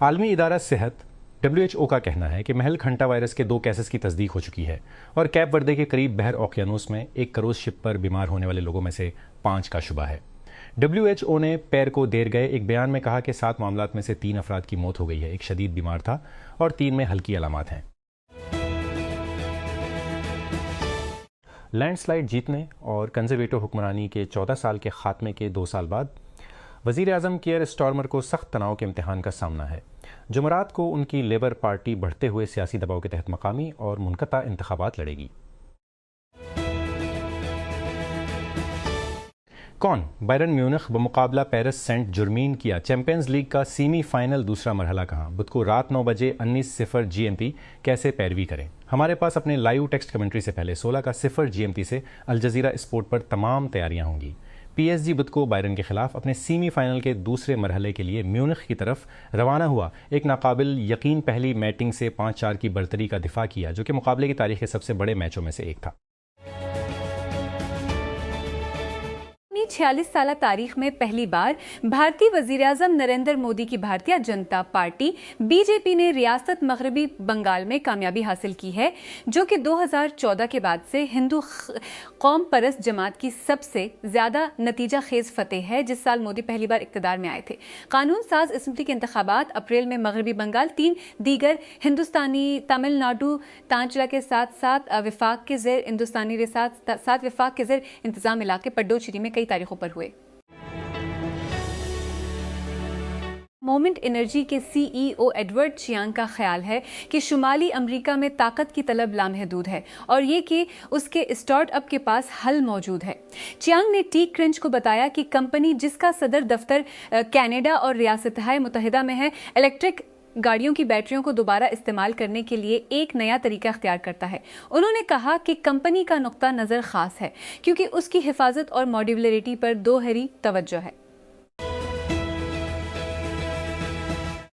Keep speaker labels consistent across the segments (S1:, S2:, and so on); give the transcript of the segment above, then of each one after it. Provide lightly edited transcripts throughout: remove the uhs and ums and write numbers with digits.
S1: आलमी इदारा सेहत WHO का कहना है कि महल खंटा वायरस के 2 केसेस की तस्दीक हो चुकी है और कैप वर्दे के करीब बहर ओकियानूस में एक क्रूज शिप पर बीमार होने वाले लोगों में से 5 का शुबा है। WHO ने पैर को देर गए एक बयान में कहा कि 7 मामलात में से 3 अफराद की मौत हो गई है, एक शदीद बीमार था और 3 में हल्की अलामात हैं। लैंडस्लाइड जीतने और कंजर्वेटिव हुक्मरानी के 14 साल के खात्मे के 2 साल बाद वज़ीर आज़म कियर स्टारमर को सख्त तनाव के इम्तिहान का सामना है। जुमरात को उनकी लेबर पार्टी बढ़ते हुए सियासी दबाव के तहत मकामी और मुनक़ता इंतखाबात लड़ेगी। कौन बायरन म्यूनिख बमुकाबला पेरिस सेंट जर्मेन किया चैंपियंस लीग का सेमीफाइनल दूसरा मरहला कहाँ? बुध को रात 9 बजे 19:00 GMT कैसे पैरवी करें? हमारे पास अपने लाइव टेक्स्ट कमेंट्री से पहले 16:00 GMT से अल जज़ीरा स्पोर्ट पर तमाम तैयारियां होंगी। PSG बुध को बायरन के खिलाफ अपने सेमीफाइनल के दूसरे मरहले के लिए म्यूनिख की तरफ रवाना हुआ। एक नाकाबिल यकीन पहली बैटिंग से 5-4 की बढ़तरी का दिफा किया, जो कि मुकाबले की तारीख के सबसे बड़े मैचों में से एक था।
S2: 46 साल तारीख में पहली बार भारतीय वजीर आज़म नरेंद्र मोदी की भारतीय जनता पार्टी BJP ने रियासत मगरबी बंगाल में कामयाबी हासिल की है, जो कि 2014 के बाद से हिंदू कौम परस्त जमात की सबसे ज्यादा नतीजा खेज फतेह है, जिस साल मोदी पहली बार इक़्तिदार में आए थे। कानून साज असम्बली के इंतखाबात अप्रैल में मगरबी बंगाल 3 दीगर हिंदुस्तानी तमिलनाडु तांचला के साथ विफाक के ज़ेर हिंदुस्तानी साथ विफाक के ज़ेर इंतजाम इलाके पड्डोचेरी में कई तारीखों पर हुए। मोमेंट एनर्जी के CEO एडवर्ड चियांग का ख्याल है कि शुमाली अमेरिका में ताकत की तलब लामहदूद है और ये कि उसके स्टार्टअप के पास हल मौजूद है। चियांग ने टी क्रंच को बताया कि कंपनी जिसका सदर दफ्तर कनाडा और रियासत-ए मुत्तहिदा में है, इलेक्ट्रिक गाड़ियों की बैटरियों को दोबारा इस्तेमाल करने के लिए एक नया तरीका अख्तियार करता है। उन्होंने कहा कि कंपनी का नुक्ता नज़र खास है क्योंकि उसकी हिफाजत और मॉड्यूलरिटी पर दोहरी तवज्जो है।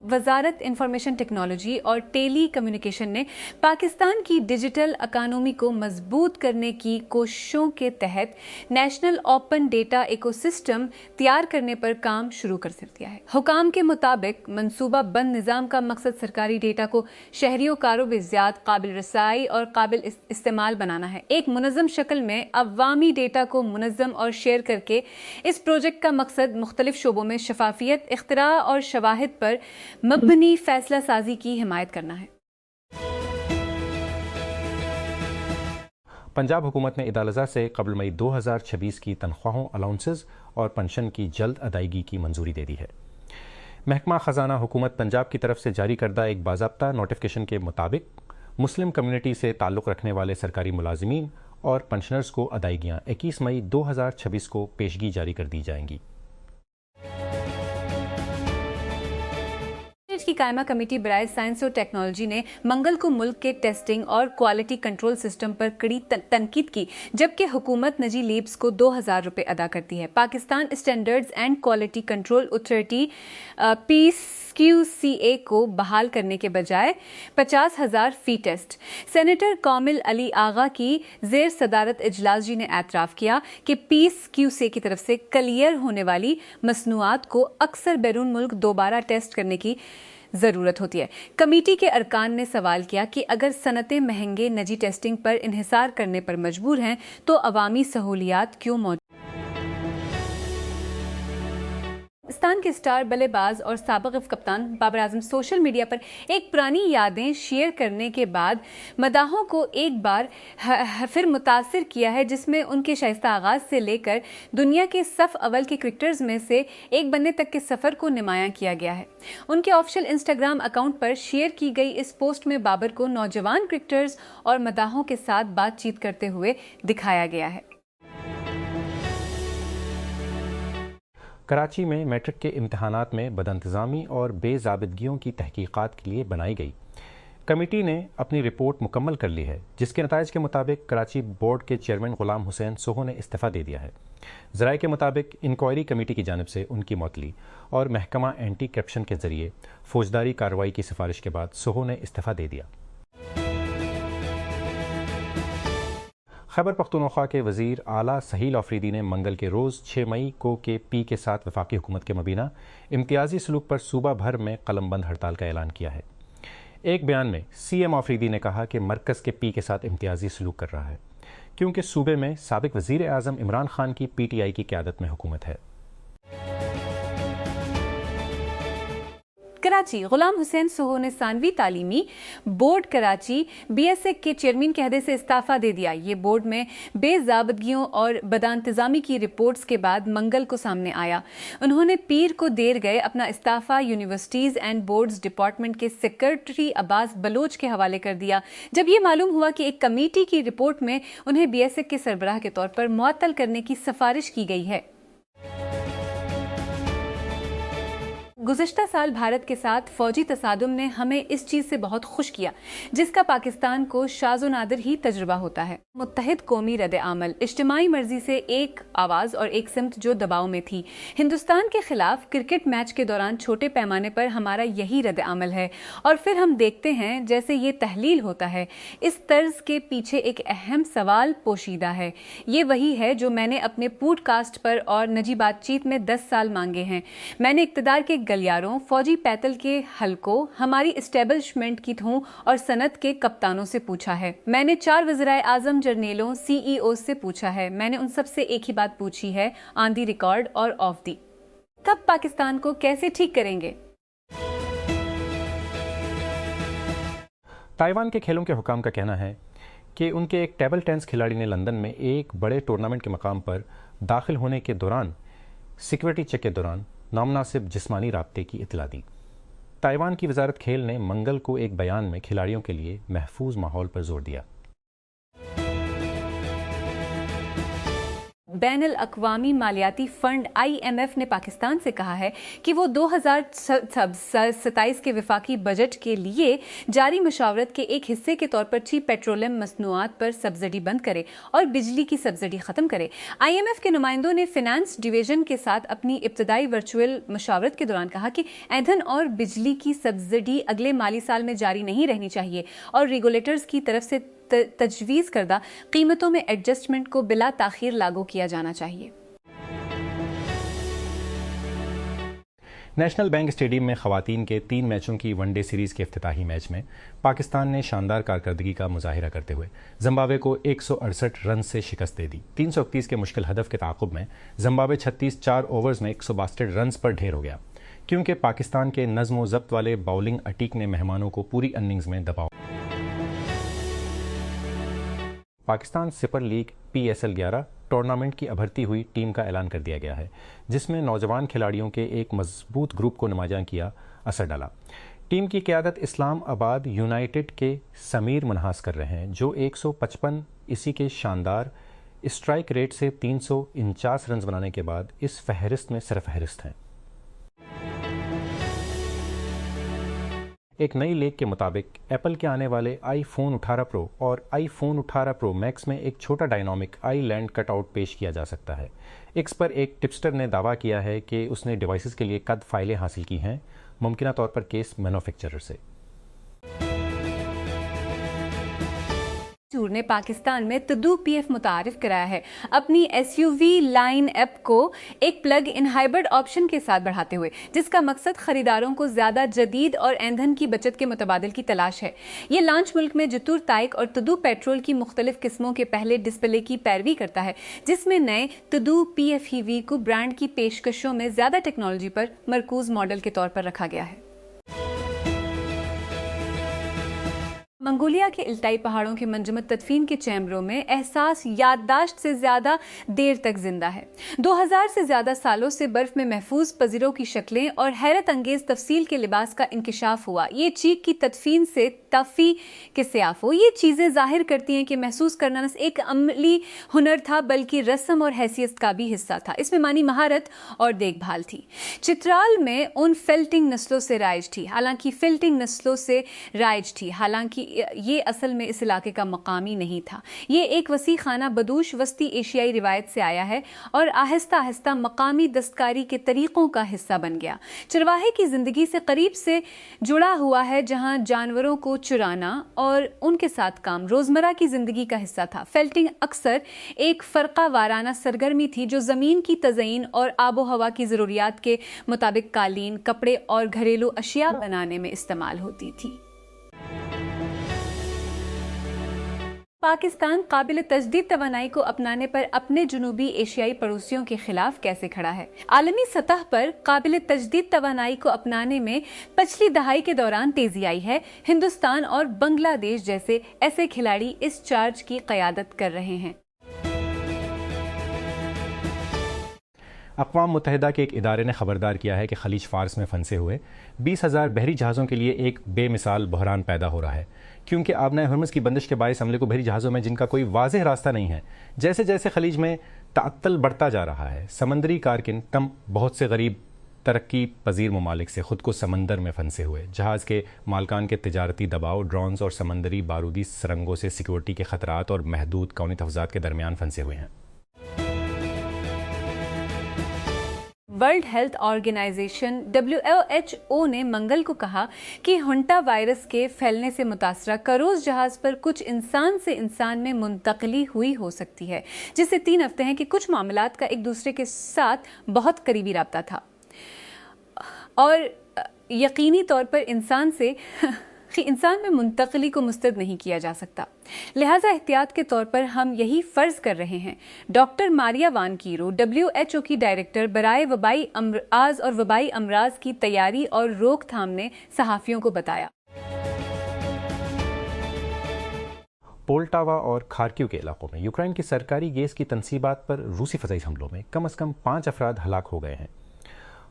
S2: वजारत इंफॉर्मेशन टेक्नोलॉजी और टेली कम्युनिकेशन ने पाकिस्तान की डिजिटल इकानमी को मजबूत करने की कोशिशों के तहत नेशनल ओपन डेटा इकोसिस्टम तैयार करने पर काम शुरू कर दिया है। हुकाम के मुताबिक मनसूबा बंद निज़ाम का मकसद सरकारी डेटा को शहरियों कारों में ज़्यादा काबिल रसाई और काबिल इस्तेमाल बनाना है। एक मुनज़्ज़म शक्ल में अवामी डेटा को मुनज़्ज़म और शेयर करके इस प्रोजेक्ट का मकसद मुख्तलिफ शोबों में शफाफियत, इख्तिरा और शवाहिद पर मबनी फैसला साजी की हिमायत करना है।
S1: पंजाब हुकूमत ने इदालजा से कबल मई 2026 की तनख्वाहों, अलाउंसेस और पेंशन की जल्द अदायगी की मंजूरी दे दी है। महकमा खजाना हुकूमत पंजाब की तरफ से जारी करदा एक बाज़ाब्ता नोटिफिकेशन के मुताबिक मुस्लिम कम्युनिटी से ताल्लुक़ रखने वाले सरकारी मुलाजिमीन और पेंशनर्स को अदायगियाँ 21 मई 2026 को पेशगी जारी कर दी जाएंगी।
S2: की कायमा कमेटी बराए साइंस और टेक्नोलॉजी ने मंगल को मुल्क के टेस्टिंग और क्वालिटी कंट्रोल सिस्टम पर कड़ी तनकीद की, जबकि हुकूमत निजी लीब्स को 2000 रुपए अदा करती है। Pakistan standards and quality control authority PQCA को बहाल करने के बजाय 50,000 फी टेस्ट। सेनेटर कामिल अली आगा की जेर सदारत इजलास जी ने एतराफ़ किया कि PQCA की तरफ से क्लियर होने वाली मसनूआत को अक्सर बैरून मुल्क दोबारा टेस्ट करने की ज़रूरत होती है। कमेटी के अरकान ने सवाल किया कि अगर सनतें महंगे निजी टेस्टिंग पर इन्हिसार करने पर मजबूर हैं तो अवामी सहूलियात क्यों मौजूद? पाकिस्तान के स्टार बल्लेबाज और साबिक कप्तान बाबर आजम सोशल मीडिया पर एक पुरानी यादें शेयर करने के बाद मदाहों को एक बार फिर मुतासिर किया है, जिसमें उनके शाइस्ता आगाज से लेकर दुनिया के सफ अव्वल के क्रिकेटर्स में से एक बनने तक के सफ़र को नुमायां किया गया है। उनके ऑफिशियल इंस्टाग्राम अकाउंट पर शेयर की गई इस पोस्ट में बाबर को नौजवान क्रिकेटर्स और मदाहों के साथ बातचीत करते हुए दिखाया गया है।
S1: कराची में मैट्रिक के इम्तहानात में बदइंतज़ामी और बेज़ाबिदगियों की तहकीकात के लिए बनाई गई कमेटी ने अपनी रिपोर्ट मुकम्मल कर ली है, जिसके नताइज के मुताबिक कराची बोर्ड के चेयरमैन गुलाम हुसैन सोहो ने इस्तीफ़ा दे दिया है। ज़राए के मुताबिक इंक्वायरी कमेटी की जानिब से उनकी मौतली और महकमा एंटी करप्शन के ज़रिए फौजदारी कार्रवाई की सिफारिश के बाद सोहो ने इस्तीफ़ा दे दिया। खैबर पख्तूनख्वा के वज़ीर आला सहील आफरीदी ने मंगल के रोज़ 6 मई को के पी के साथ वफाकी हुकूमत के मबीना इम्तियाजी सलूक पर सूबा भर में कलमबंद हड़ताल का ऐलान किया है। एक बयान में CM आफरीदी ने कहा कि मरकज़ के पी के साथ इम्तियाजी सलूक कर रहा है क्योंकि सूबे में साबिक वज़ीर आज़म इमरान खान की PTI की क़यादत में हुकूमत है।
S2: कराची गुलाम हुसैन सोहो ने सानवी तालीमी बोर्ड कराची BSEC के चेयरमैन के अहदे से इस्तीफा दे दिया। ये बोर्ड में बेज़ाबतगियों और बदइंतज़ामी की रिपोर्ट्स के बाद मंगल को सामने आया। उन्होंने पीर को देर गए अपना इस्तीफा यूनिवर्सिटीज़ एंड बोर्ड्स डिपार्टमेंट के सेक्रेटरी अब्बास बलोच के हवाले कर दिया। जब ये मालूम हुआ कि एक कमेटी की रिपोर्ट में उन्हें BSEC के सरबराह के तौर पर मुअत्तल करने की सिफारिश की गई है। गुज़िश्ता साल भारत के साथ फौजी तसादुम ने हमें इस चीज़ से बहुत खुश किया जिसका पाकिस्तान को शाज़ो नादिर ही तजुर्बा होता है। मुत्तहिद कौमी रद्द-ए-अमल, इज्तिमाई मर्जी से एक आवाज़ और एक सिमत जो दबाव में थी। हिंदुस्तान के खिलाफ क्रिकेट मैच के दौरान छोटे पैमाने पर हमारा यही रद्द-ए-अमल है और फिर हम देखते हैं जैसे ये तहलील होता है। इस तर्ज के पीछे एक अहम सवाल पोशीदा है। ये वही है जो मैंने अपने पॉडकास्ट पर और निजी बातचीत में 10 साल मांगे हैं। मैंने इक़्तिदार के गलियारों, फौजी पैतल के हलकों, हमारी इस्टेब्लिशमेंट की धों और सनत के कप्तानों से पूछा है। मैंने 4 वज़ीराए आज़म, जर्नेलों, CEO से पूछा है। मैंने उन सब से एक ही बात पूछी है, ऑन दी रिकॉर्ड और ऑफ दी। कब पाकिस्तान को कैसे ठीक करेंगे?
S1: ताइवान के खेलों के हुकाम का कहना है कि उनके एक टेबल टेनिस खिलाड़ी ने लंदन में एक बड़े टूर्नामेंट के मकाम पर दाखिल होने के दौरान सिक्योरिटी चेक के दौरान नामुनासिब जिस्मानी राब्ते की इत्तला दी। ताइवान की वजारत खेल ने मंगल को एक बयान में खिलाड़ियों के लिए महफूज माहौल पर जोर दिया।
S2: बैनुल अक़वामी मालियाती फंड IMF ने पाकिस्तान से कहा है कि वो 2027 के वफाकी बजट के लिए जारी मुशावरत के एक हिस्से के तौर पर चीप पेट्रोलियम मसनूआत पर सब्सिडी बंद करे और बिजली की सब्सिडी ख़त्म करे। IMF के नुमाइंदों ने फिनेंस डिवीजन के साथ अपनी इब्तदाई वर्चुअल मुशावरत के दौरान कहा कि ईंधन और बिजली की सब्सिडी अगले माली साल में जारी नहीं रहनी चाहिए और रेगुलेटर्स की तरफ से तजवीज़ करदा कीमतों में एडजस्टमेंट को बिला ताखीर लागू किया जाना चाहिए।
S1: नेशनल बैंक स्टेडियम में ख़वातीन के 3 मैचों की वनडे सीरीज़ के इफ्तिताही मैच में पाकिस्तान ने शानदार कारकर्दगी का मुजाहिरा करते हुए जिम्बाब्वे को 168 रन से शिकस्त दे दी। 331 के मुश्किल हदफ के ताक़ुब में जिम्बाब्वे 36 4 ओवर्स में 162 रन पर ढेर हो गया क्योंकि पाकिस्तान के नज़्म व ज़ब्त वाले बाउलिंग अटीक ने मेहमानों को पूरी इनिंग्स में दबाव। Pakistan super league PSL 11 tournament की अभरती हुई टीम का ऐलान कर दिया गया है जिसमें नौजवान खिलाड़ियों के एक मजबूत ग्रुप को नुमायां किया असर डाला। टीम की क़यादत इस्लामाबाद यूनाइटेड के समीर मनहास कर रहे हैं जो 155 इसी के शानदार स्ट्राइक रेट से 349 रन बनाने के बाद इस फहरिस्त में सरफहरिस्त हैं। एक नई लेख के मुताबिक एप्पल के आने वाले iPhone 18 Pro और iPhone 18 Pro Max में एक छोटा डायनामिक आईलैंड कटआउट पेश किया जा सकता है। एक्स पर एक टिपस्टर ने दावा किया है कि उसने डिवाइसेस के लिए कद फाइलें हासिल की हैं, मुमकिना तौर पर केस मैन्युफैक्चरर से।
S2: ने पाकिस्तान में तदू PF मुतारिफ कराया है अपनी SUV लाइन ऐप को एक प्लग इन हाइब्रिड ऑप्शन के साथ बढ़ाते हुए जिसका मकसद खरीदारों को ज्यादा जदीद और ईंधन की बचत के मुतबादिल की तलाश है। ये लॉन्च मुल्क में जतूर ताइक और तदू पेट्रोल की मुख्तलिफ किस्मों के पहले डिस्प्ले की पैरवी करता है जिसमें नए तदू PHEV को ब्रांड की पेशकशों में ज्यादा टेक्नोलॉजी पर मरकूज मॉडल के तौर पर रखा गया है। मंगोलिया के इल्टाई पहाड़ों के मंजमद तदफीन के चैम्बरों में एहसास याददाश्त से ज्यादा देर तक जिंदा है। 2000 से ज्यादा सालों से बर्फ में महफूज पजीरों की शक्लें और हैरत अंगेज तफसील के लिबास का इंकिशाफ हुआ। ये चीक की तदफीन से तफी के सियाफो ये चीजें जाहिर करती हैं कि महसूस करना न एक अमली हुनर था बल्कि रस्म और हैसियत का भी हिस्सा था। इसमें मानी महारत और देखभाल थी। चित्राल में उन फेल्टिंग नस्लों से राइज थी, हालांकि ये असल में इस इलाके का मकामी नहीं था। ये एक वसी खाना बदूश वस्ती एशियाई रिवायत से आया है और आहिस्ता आहिस्ता मकामी दस्तकारी के तरीक़ों का हिस्सा बन गया। चरवाहे की ज़िंदगी से करीब से जुड़ा हुआ है जहाँ जानवरों को चुराना और उनके साथ काम रोजमर्रा की जिंदगी का हिस्सा था। फेल्टिंग अक्सर एक फर्का वाराना सरगर्मी थी जो जमीन की तज़यीन और आबो हवा की जरूरियात के मुताबिक कालीन, कपड़े और घरेलू अशिया बनाने में इस्तेमाल होती थी। पाकिस्तान काबिल तजदीद तवानाई को अपनाने पर अपने जुनूबी एशियाई पड़ोसियों के खिलाफ कैसे खड़ा है? आलमी सतह पर काबिल तजदीद तवानाई को अपनाने में पिछली दहाई के दौरान तेजी आई है। हिंदुस्तान और बांग्लादेश जैसे ऐसे खिलाड़ी इस चार्ज की क़यादत कर रहे हैं।
S1: अक़वाम मुत्तहिदा के एक इदारे ने खबरदार किया है कि खलीज फ़ारस में फंसे हुए 20,000 बहरी जहाज़ों के लिए एक बेमिसाल बहरान पैदा हो रहा है, क्योंकि आबनाए हुर्मुज़ की बंदिश के बायस हमले को बहरी जहाज़ों में जिनका कोई वाज़ेह रास्ता नहीं है। जैसे जैसे खलीज में तात्तल बढ़ता जा रहा है, समंदरी कारकिन तम बहुत से गरीब तरक्की पजीर ममालिक से ख़ुद को समंदर में फंसे हुए जहाज़ के मालकान के तिजारती दबाव, ड्रोन्स और समंदरी बारूदी सरंगों से सिक्योरिटी के ख़तरात और महदूद कौनी तहफ़्फ़ुज़ात के दरमियान फंसे हुए हैं।
S2: वर्ल्ड हेल्थ ऑर्गेनाइजेशन WHO ने मंगल को कहा कि हंटा वायरस के फैलने से मुतासरा करोज़ जहाज़ पर कुछ इंसान से इंसान में मुंतकली हुई हो सकती है, जिससे 3 हफ्ते हैं कि कुछ मामलात का एक दूसरे के साथ बहुत करीबी रब्ता था और यकीनी तौर पर इंसान में मुंतकली को मुस्तरद नहीं किया जा सकता। लिहाजा एहतियात के तौर पर हम यही फ़र्ज़ कर रहे हैं। डॉक्टर मारिया वान कीरो WHO की डायरेक्टर बराए वबाई अमराज और वबाई अमराज की तैयारी और रोकथाम ने सहाफ़ियों को बताया।
S1: पोल्टावा और खार्किव के इलाकों में यूक्रेन की सरकारी गैस की तनसीबात पर रूसी फ़ज़ाई हमलों में कम से कम 5 अफराद हलाक हो गए हैं।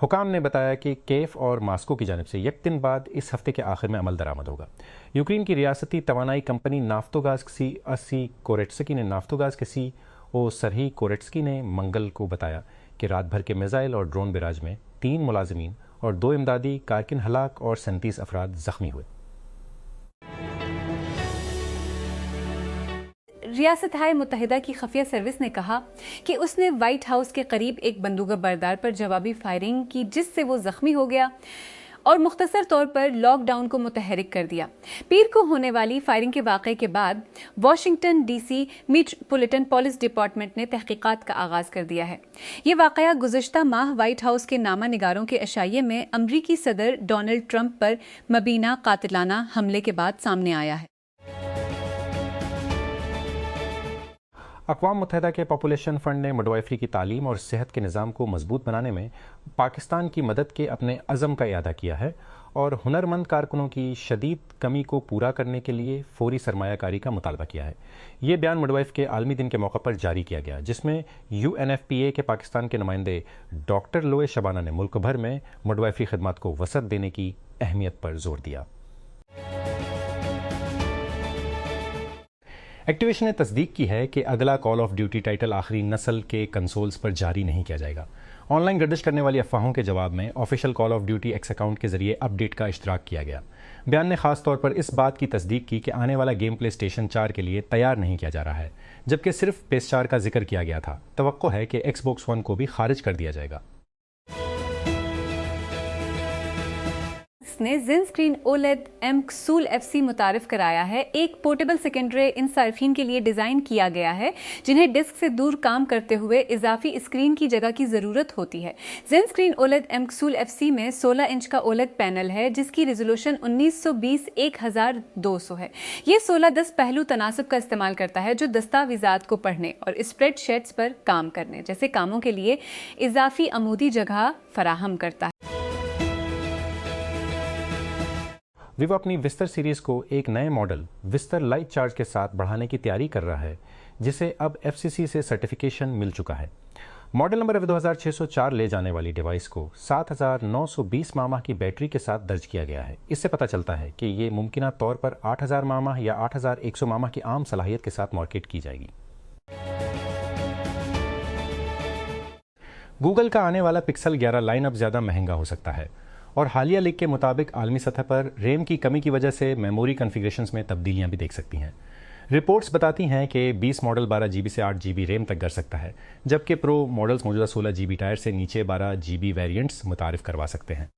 S1: हुकाम ने बताया कि केफ और मास्को की जानिब से एक दिन बाद इस हफ्ते के आखिर में अमल दरामद होगा। यूक्रेन की रियासती तवानाई कंपनी नाफ्तोगाज सी कोरेट्स्की ने नाफ्तोगाज के CEO सरही कोरेट्स्की ने मंगल को बताया कि रात भर के मिसाइल और ड्रोन बिराज में 3 मुलाजिमीन और 2 इमदादी कारकिन हलाक और 37 अफराद जख्मी हुए।
S2: रियासत-ए मुत्तहिदा की खुफिया सर्विस ने कहा कि उसने व्हाइट हाउस के करीब एक बंदूक बरदार पर जवाबी फायरिंग की जिससे वो जख्मी हो गया और मुख्तसर तौर पर लॉकडाउन को मुतहरिक कर दिया। पीर को होने वाली फायरिंग के वाक़े के बाद Washington DC metropolitan police department ने तहकीकात का आगाज़ कर दिया है। ये वाक़या गुज़श्ता माह व्हाइट हाउस के नामा निगारों के अशाइये में अमरीकी सदर डोनाल्ड ट्रंप पर मबीना कातिलाना हमले के बाद सामने आया है।
S1: अक़वाम मुत्तहिदा के पॉपुलेशन फ़ंड ने मिडवाइफरी की तालीम और सेहत के निज़ाम को मजबूत बनाने में पाकिस्तान की मदद के अपने अज़म का इयादा किया है और हुनरमंद कारकुनों की शदीद कमी को पूरा करने के लिए फ़ौरी सरमायाकारी का मुतालबा किया है। ये बयान मिडवाइफ के आलमी दिन के मौके पर जारी किया गया, जिसमें UNFPA के पाकिस्तान के नुमाइंदे डॉक्टर लोए शबाना ने मुल्क भर में मिडवाइफरी खिदमत को वसअत देने की अहमियत पर जोर दिया। एक्टिविशन ने तस्दीक की है कि अगला कॉल ऑफ ड्यूटी टाइटल आखिरी नस्ल के कंसोल्स पर जारी नहीं किया जाएगा। ऑनलाइन गर्दिश करने वाली अफवाहों के जवाब में official call of duty x account के जरिए अपडेट का इश्तराक किया गया। बयान ने खास तौर पर इस बात की तस्दीक की कि आने वाला गेम प्ले स्टेशन 4 के लिए तैयार नहीं किया जा रहा है, जबकि सिर्फ PS4 का जिक्र किया गया था। तवक्को है कि Xbox One को भी खारिज कर दिया जाएगा।
S2: ने ZenScreen OLED MCSUL FC मुतारिफ कराया है। एक पोर्टेबल सेकेंडरी इन सार्फिन के लिए डिज़ाइन किया गया है जिन्हें डिस्क से दूर काम करते हुए इजाफी स्क्रीन की जगह की ज़रूरत होती है। ZenScreen OLED MCSUL FC में 16 इंच का OLED पैनल है जिसकी रेजोल्यूशन 1920x1200 है। ये 16:10 पहलू तनासब का इस्तेमाल करता है जो दस्तावेज़ात को पढ़ने और स्प्रेडशीट्स पर काम करने जैसे कामों के लिए इजाफी अमूदी जगह फराहम करता है।
S1: विवो अपनी विस्तर सीरीज़ को एक नए मॉडल विस्तर लाइट चार्ज के साथ बढ़ाने की तैयारी कर रहा है, जिसे अब FCC से सर्टिफिकेशन मिल चुका है। मॉडल नंबर 2604 ले जाने वाली डिवाइस को 7920 माह की बैटरी के साथ दर्ज किया गया है। इससे पता चलता है कि ये मुमकिना तौर पर 8000 माह या 8100 माह की आम सलाहियत के साथ मार्केट की जाएगी। गूगल का आने वाला पिक्सल 11 लाइनअप ज़्यादा महंगा हो सकता है और हालिया लीक के मुताबिक आलमी सतह पर रैम की कमी की वजह से मेमोरी कॉन्फ़िगरेशंस में तब्दीलियां भी देख सकती हैं। रिपोर्ट्स बताती हैं कि 20 मॉडल 12 GB से 8 GB रैम तक कर सकता है, जबकि प्रो मॉडल्स मौजूदा 16 GB टायर से नीचे 12 GB वेरिएंट्स मुतारिफ करवा सकते हैं।